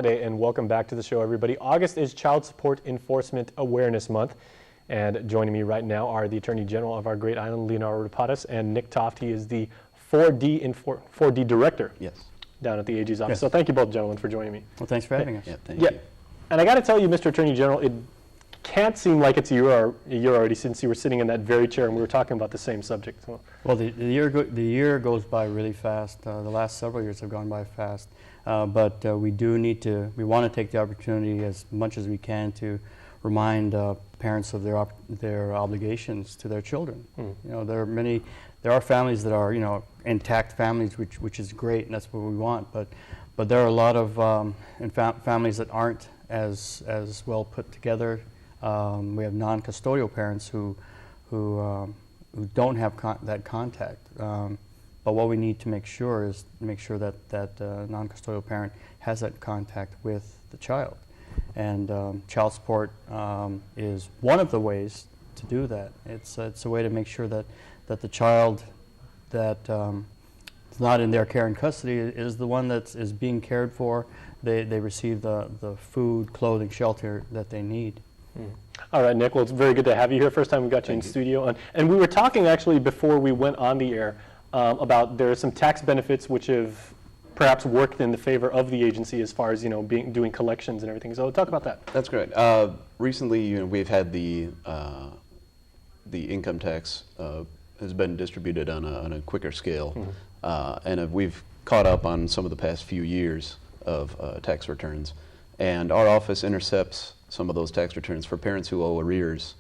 Hafide, and welcome back to the show, everybody. August is Child Support Enforcement Awareness Month, and joining me right now are the Attorney General of our great island, Leonardo Rapadas, and Nick Toft. He is the 4D Director down at the AG's office. Yes. So thank you both, gentlemen, for joining me. Well, thanks for having us. Yeah, thank you. And I got to tell you, Mr. Attorney General, it can't seem like it's a year already since you were sitting in that very chair and we were talking about the same subject. So. Well, the year goes by really fast. The last several years have gone by fast, but we want to take the opportunity as much as we can to remind parents of their obligations to their children. You know, there are families that are intact families, which is great, and that's what we want. But there are a lot of families that aren't as well put together. We have non-custodial parents who don't have that contact. But what we need to make sure is that non-custodial parent has that contact with the child. And child support is one of the ways to do that. It's a way to make sure that the child that is not in their care and custody is the one that is being cared for. They receive the food, clothing, shelter that they need. All right, Nick, well, it's very good to have you here. First time we got you in studio. And we were talking actually before we went on the air about there are some tax benefits which have perhaps worked in the favor of the agency as far as, doing collections and everything. So talk about that. That's great. Recently, we've had the income tax has been distributed on a quicker scale. And we've caught up on some of the past few years of tax returns. And our office intercepts some of those tax returns for parents who owe arrears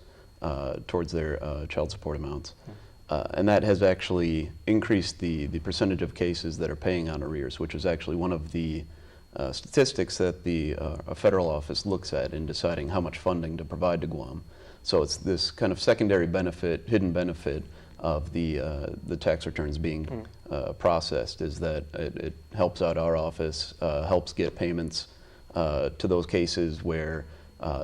towards their child support amounts. And that has actually increased the percentage of cases that are paying on arrears, which is actually one of the statistics that a federal office looks at in deciding how much funding to provide to Guam. So it's this kind of secondary benefit, hidden benefit of the tax returns being processed, is that it helps out our office, helps get payments to those cases where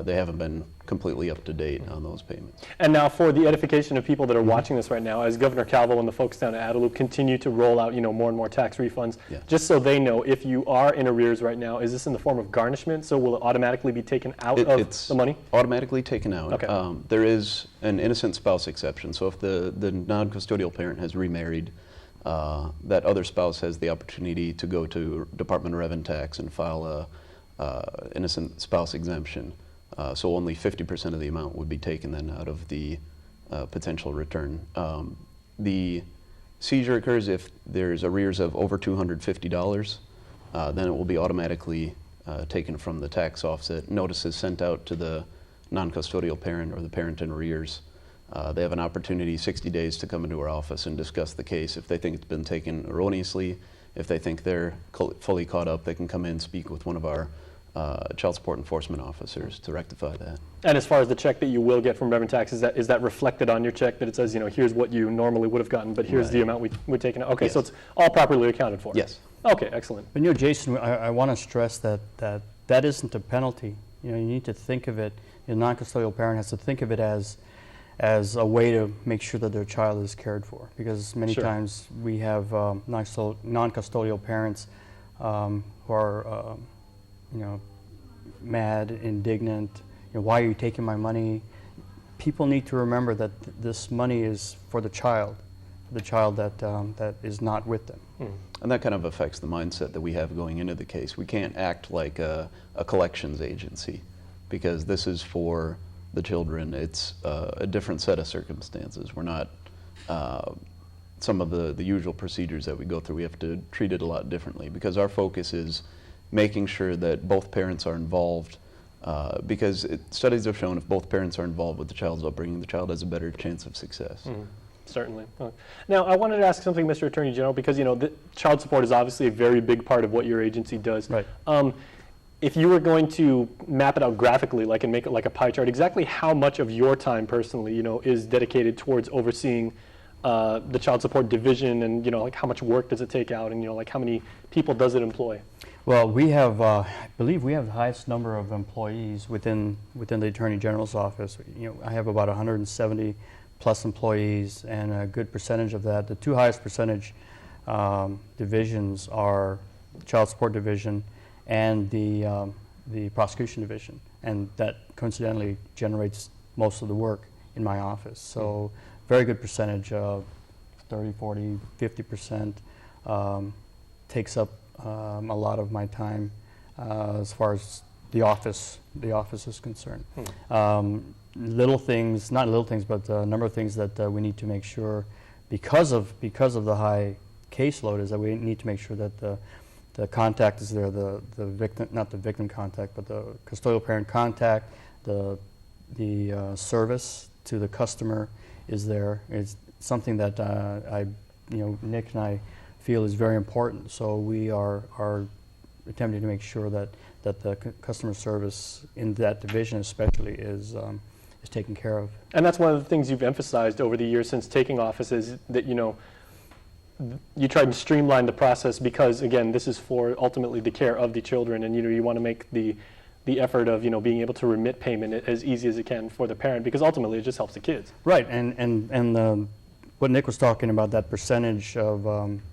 they haven't been completely up to date on those payments. And now for the edification of people that are watching this right now, as Governor Calvo and the folks down at Adelup continue to roll out, more and more tax refunds, just so they know, if you are in arrears right now, is this in the form of garnishment? So will it automatically be taken out of the money? Automatically taken out. Okay. There is an innocent spouse exception. So if the non-custodial parent has remarried, that other spouse has the opportunity to go to Department of Revenue Tax and file a innocent spouse exemption. So only 50% of the amount would be taken then out of the potential return. The seizure occurs if there's arrears of over $250, then it will be automatically taken from the tax offset. Notice is sent out to the non-custodial parent or the parent in arrears. They have an opportunity, 60 days, to come into our office and discuss the case. If they think it's been taken erroneously, if they think they're fully caught up, they can come in, speak with one of our child support enforcement officers to rectify that. And as far as the check that you will get from Revenue Tax, is that reflected on your check, that it says, here's what you normally would have gotten, but here's the amount we're taking out? Okay, so it's all properly accounted for? Yes. Okay, excellent. But Jason, I want to stress that isn't a penalty. You need to think of it, a non-custodial parent has to think of it as a way to make sure that their child is cared for, because many times we have non-custodial parents who are mad, indignant, why are you taking my money? People need to remember that this money is for the child that is not with them. And that kind of affects the mindset that we have going into the case. We can't act like a collections agency, because this is for the children. It's a different set of circumstances. We're not some of the usual procedures that we go through. We have to treat it a lot differently, because our focus is making sure that both parents are involved, because studies have shown if both parents are involved with the child's upbringing, the child has a better chance of success. Certainly. Now, I wanted to ask something, Mr. Attorney General, because the child support is obviously a very big part of what your agency does. Right. If you were going to map it out graphically, and make it like a pie chart, exactly how much of your time personally, is dedicated towards overseeing the child support division, and how much work does it take out, and how many people does it employ? Well, we have, I believe we have the highest number of employees within the Attorney General's office. I have about 170 plus employees, and a good percentage of that, the two highest percentage divisions are Child Support Division and the prosecution division, and that coincidentally generates most of the work in my office. So very good percentage of 30, 40, 50% takes up a lot of my time as far as the office is concerned. Little things, not little things, but a number of things that we need to make sure, because of the high caseload, is that we need to make sure that the contact is there, the victim, not the victim contact, but the custodial parent contact, the service to the customer is there. It's something that Nick and I feel is very important. So we are attempting to make sure that the customer service in that division especially is taken care of. And that's one of the things you've emphasized over the years since taking office, is that you tried to streamline the process, because again, this is for ultimately the care of the children, and you want to make the effort of being able to remit payment as easy as it can for the parent, because ultimately it just helps the kids. Right, and what Nick was talking about, that percentage of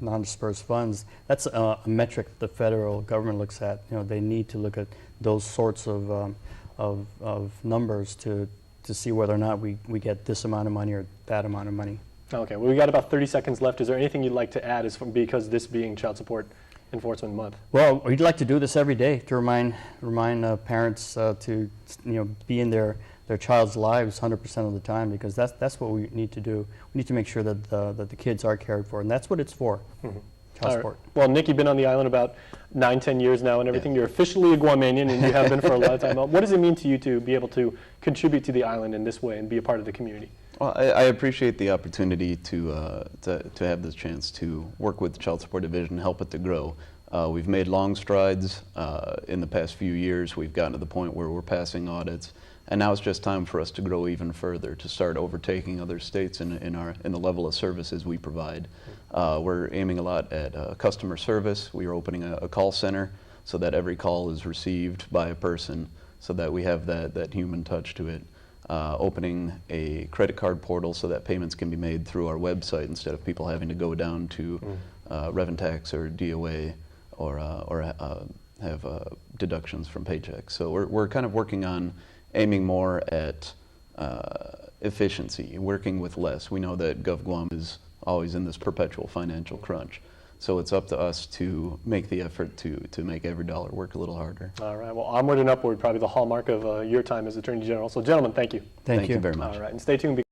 non-dispersed funds, that's a metric the federal government looks at. They need to look at those sorts of numbers to see whether or not we get this amount of money or that amount of money. Okay, well, we got about 30 seconds left. Is there anything you'd like to add, because this being Child Support Enforcement Month? Well, we'd like to do this every day to remind parents to be in their child's lives 100% of the time, because that's what we need to do. We need to make sure that the kids are cared for, and that's what it's for. Child support. Right. Well, Nick, you've been on the island about 9-10 years now and everything. Yeah. You're officially a Guamanian, and you have been for a long time. What does it mean to you to be able to contribute to the island in this way and be a part of the community? Well, I appreciate the opportunity to have this chance to work with the Child Support Division, help it to grow. We've made long strides in the past few years. We've gotten to the point where we're passing audits, and now it's just time for us to grow even further, to start overtaking other states in the level of services we provide. We're aiming a lot at customer service. We are opening a call center so that every call is received by a person, so that we have that human touch to it. Opening a credit card portal so that payments can be made through our website instead of people having to go down to Reventax or DOA or have deductions from paychecks. So we're kind of working on aiming more at efficiency, working with less. We know that GovGuam is always in this perpetual financial crunch. So it's up to us to make the effort to make every dollar work a little harder. All right. Well, onward and upward, probably the hallmark of your time as Attorney General. So, gentlemen, thank you. Thank you very much. All right. And stay tuned.